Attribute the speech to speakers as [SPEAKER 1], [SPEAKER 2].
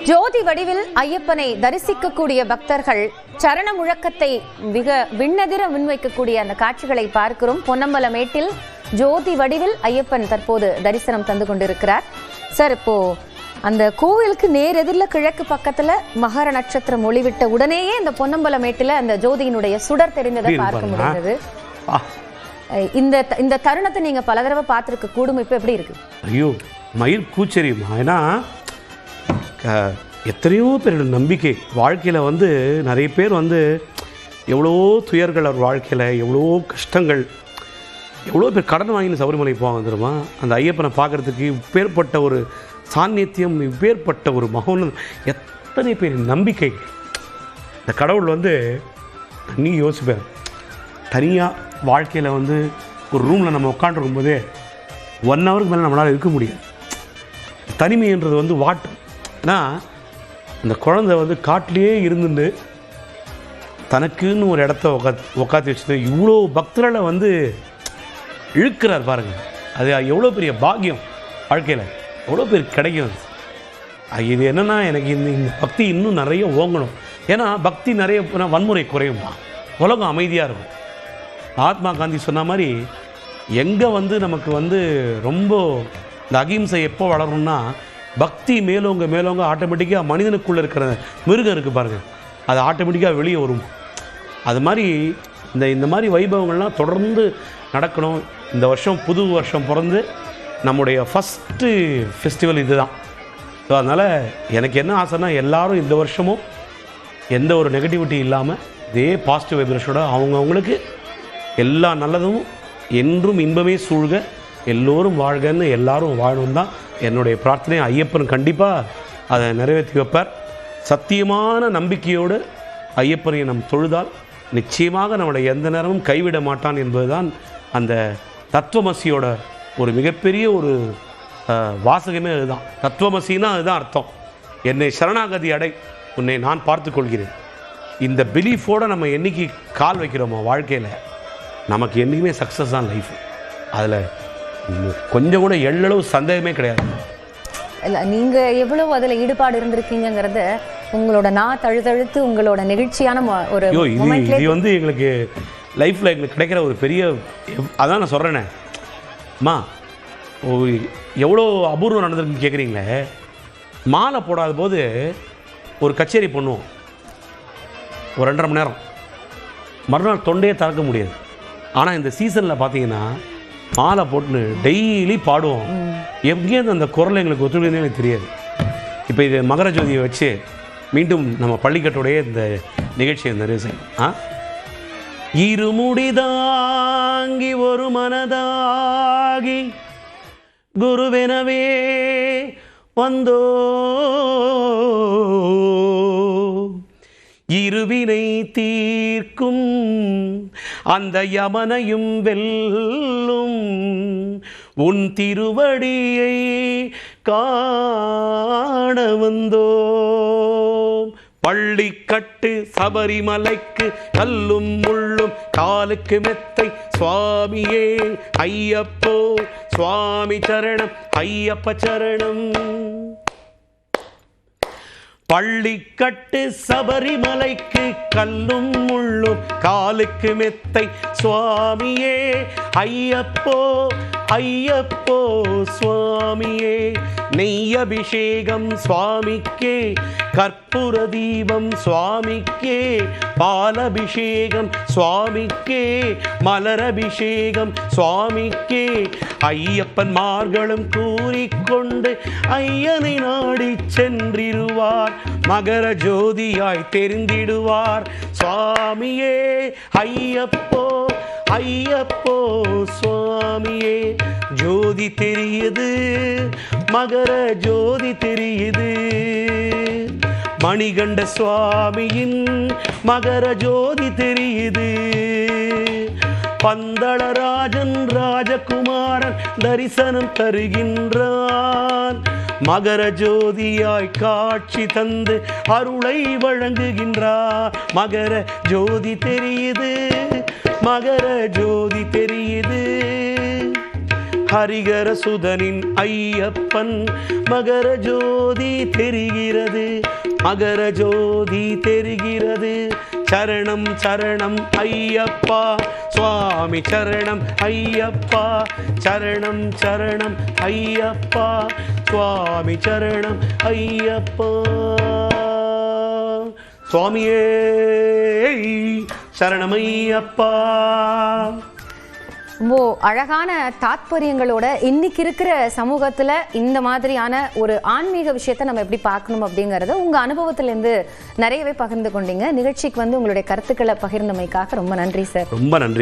[SPEAKER 1] ஜோதி வடிவில் ஐயப்பனை தரிசிக்கக்கூடிய பக்தர்கள் சரண முழக்கத்தை மிக விண்ணதிர முன்வைக்கக்கூடிய அந்த காட்சிகளை பார்க்கிறோம். பொன்னம்பலமேட்டில் ஜோதி வடிவில் ஐயப்பன் தற்போது தரிசனம் தந்து கொண்டிருக்கிறார். சார், இப்போ அந்த கோவிலுக்கு நேர் எதிரில் கிழக்கு பக்கத்துல மகர நட்சத்திரம் ஒளிவிட்ட உடனேயே இந்த பொன்னம்பலமேட்டில் அந்த ஜோதியினுடைய சுடர் தெரிந்ததை பார்க்க முடிந்தது. இந்த தருணத்தை நீங்க பல தடவை பார்த்திருக்க கூடும். இப்ப எப்படி இருக்கு?
[SPEAKER 2] ஐயோ, மயில் கூச்சரியுமா. ஏன்னா எத்தனையோ பேரோட நம்பிக்கை வாழ்க்கையில் நிறைய பேர் எவ்வளோ துயர்கள் அவர் வாழ்க்கையில், எவ்வளோ கஷ்டங்கள், எவ்வளோ பேர் கடன் வாங்கி சபரிமலை போவாங்க தெரியுமா. அந்த ஐயப்பனை பார்க்குறதுக்கு இப்பேற்பட்ட ஒரு சாநித்தியம், இப்பேற்பட்ட ஒரு மகோன்னதம், எத்தனை பேர் நம்பிக்கை. இந்த கடவுள் நீ யோசிப்பேன், தனியாக வாழ்க்கையில் ஒரு ரூமில் நம்ம உட்காண்டிருக்கும் போதே 1 ஹவருக்கு மேலே நம்மளால் இருக்க முடியாது. தனிமைன்றது வாட்டும். ஏன்னா அந்த குழந்தை காட்டிலேயே இருந்துட்டு தனக்குன்னு ஒரு இடத்த உக்காத்தி வச்சுட்டு இவ்வளோ பக்தர்களை இழுக்கிறார் பாருங்கள். அது எவ்வளோ பெரிய பாக்கியம் வாழ்க்கையில், எவ்வளோ பேர் கிடைக்கும். இது என்னென்னா, எனக்கு இந்த பக்தி இன்னும் நிறைய ஓங்கணும். ஏன்னா பக்தி நிறைய வன்முறை குறையுமா, உலகம் அமைதியாக இருக்கும். மகாத்மா காந்தி சொன்ன மாதிரி எங்கே நமக்கு ரொம்ப இந்த அகிம்சை எப்போ வளரும்னா, பக்தி மேலோங்க மேலோங்க ஆட்டோமேட்டிக்காக மனிதனுக்குள்ளே இருக்கிற மிருகம் இருக்குது பாருங்கள், அது ஆட்டோமேட்டிக்காக வெளியே வரும். அது மாதிரி இந்த மாதிரி வைபவங்கள்லாம் தொடர்ந்து நடக்கணும். இந்த வருஷம் புது வருஷம் பிறந்து நம்முடைய ஃபஸ்ட்டு ஃபெஸ்டிவல் இது தான். ஸோ அதனால் எனக்கு என்ன ஆசைன்னா, எல்லோரும் இந்த வருஷமும் எந்த ஒரு நெகட்டிவிட்டி இல்லாமல் இதே பாசிட்டிவ் வைப்ரேஷனோட அவங்கவுங்களுக்கு எல்லா நல்லதும் என்றும் இன்பமே சூழ்க, எல்லோரும் வாழ்கன்னு எல்லாரும் வாழணும் தான் என்னுடைய பிரார்த்தனை. ஐயப்பன் கண்டிப்பாக அதை நிறைவேற்றி வைப்பார். சத்தியமான நம்பிக்கையோடு ஐயப்பனை நம் தொழுதால் நிச்சயமாக நம்மளை எந்த நேரமும் கைவிட மாட்டான் என்பதுதான் அந்த தத்துவமசியோட ஒரு மிகப்பெரிய ஒரு வாசகமே அதுதான். தத்துவமசின்னா அதுதான் அர்த்தம். என்னை சரணாகதி அடை, உன்னை நான் பார்த்து கொள்கிறேன். இந்த பிலீஃபோடு நம்ம என்றைக்கு கால் வைக்கிறோமோ வாழ்க்கையில், நமக்கு என்றைக்குமே சக்ஸஸ் தான் லைஃப். அதில் கொஞ்சம் கூட எள்ளளவு சந்தேகமே கிடையாது.
[SPEAKER 1] இல்லை, நீங்கள் எவ்வளோ அதில் ஈடுபாடு இருந்திருக்கீங்கிறது உங்களோட தழுத்தழுத்து உங்களோட நெகிழ்ச்சியான ஒரு
[SPEAKER 2] இது எங்களுக்கு லைஃப்பில் எங்களுக்கு கிடைக்கிற ஒரு பெரிய, அதான் நான் சொல்கிறேனே அம்மா, எவ்வளோ அபூர்வம் நடந்திருக்குன்னு கேட்குறீங்களே. மாலை போடாத போது ஒரு கச்சேரி பண்ணுவோம், ஒரு 2.5 மணி நேரம், மறுநாள் தொண்டையே திறக்க முடியாது. ஆனால் இந்த சீசனில் பார்த்தீங்கன்னா மாலை போட்டுன்னு டெய்லி பாடுவோம். எங்கேருந்து அந்த குரல் எங்களுக்கு ஒத்துழைன்னு எனக்கு தெரியாது. இப்போ இது மகர ஜோதியை வச்சு மீண்டும் நம்ம பள்ளிக்கட்டுடைய இந்த நிகழ்ச்சியை நிறைவு செய்யும். இருமுடிதாங்கி ஒரு மனதாகி குருவெனவே வந்தோ, இருவினை தீர்க்கும் அந்த யமனையும் வெல்லும் உன் திருவடியை காண வந்தோம். பள்ளிக்கட்டு சபரிமலைக்கு கல்லும் முள்ளும் காலுக்கு மெத்தை சுவாமியே ஐயப்போ, சுவாமி சரணம் ஐயப்ப சரணம். பள்ளிக்கட்டு சபரிமலைக்கு கல்லும் முள்ளும் காலுக்கு மெத்தை சுவாமியே ஐயப்போ, ஐயப்போ சுவாமியே. நெய் அபிஷேகம் சுவாமிக்கே, கற்பூர தீபம் சுவாமிக்கே, பாலபிஷேகம் சுவாமிக்கே, மலரபிஷேகம் சுவாமிக்கே. ஐயப்பன் மார்களும் கூறிக்கொண்டு ஐயனை நாடி சென்றிருவார், மகர ஜோதியாய் தெரிந்திடுவார் சுவாமியே ஐயப்போ, ஐயப்போ சுவாமியே. ஜோதி தெரியுது, மகர ஜோதி தெரியுது, மணிகண்ட சுவாமியின் மகர ஜோதி தெரியுது. பந்தளராஜன் ராஜகுமாரன் தரிசனம் தருகின்றான், மகர ஜோதியாய் காட்சி தந்து அருளை வழங்குகின்றார். மகர ஜோதி தெரியுது, மகர ஜோதி தெரியுது. ஹரிகர சுதனின் ஐயப்பன் மகர ஜோதி தெரிகிறது, மகர ஜோதி தெரிகிறது. சரணம் சரணம் ஐயப்பா சுவாமி, சரணம் ஐயப்பா, சரணம் சரணம் ஐயப்பா சுவாமி, சரணம் ஐயப்பா. சுவாமியே சரணம் ஐயப்பா.
[SPEAKER 1] ரொம்ப அழகான தாத்பரியங்களோட இன்னைக்கு இருக்கிற சமூகத்துல இந்த மாதிரியான ஒரு ஆன்மீக விஷயத்தை நம்ம எப்படி பார்க்கணும் அப்படிங்கறத உங்க அனுபவத்திலிருந்து நிறையவே பகிர்ந்து கொண்டீங்க. நிகழ்ச்சிக்கு வந்து உங்களுடைய கருத்துக்களை பகிர்ந்தமைக்காக ரொம்ப நன்றி சார்.
[SPEAKER 2] ரொம்ப நன்றி.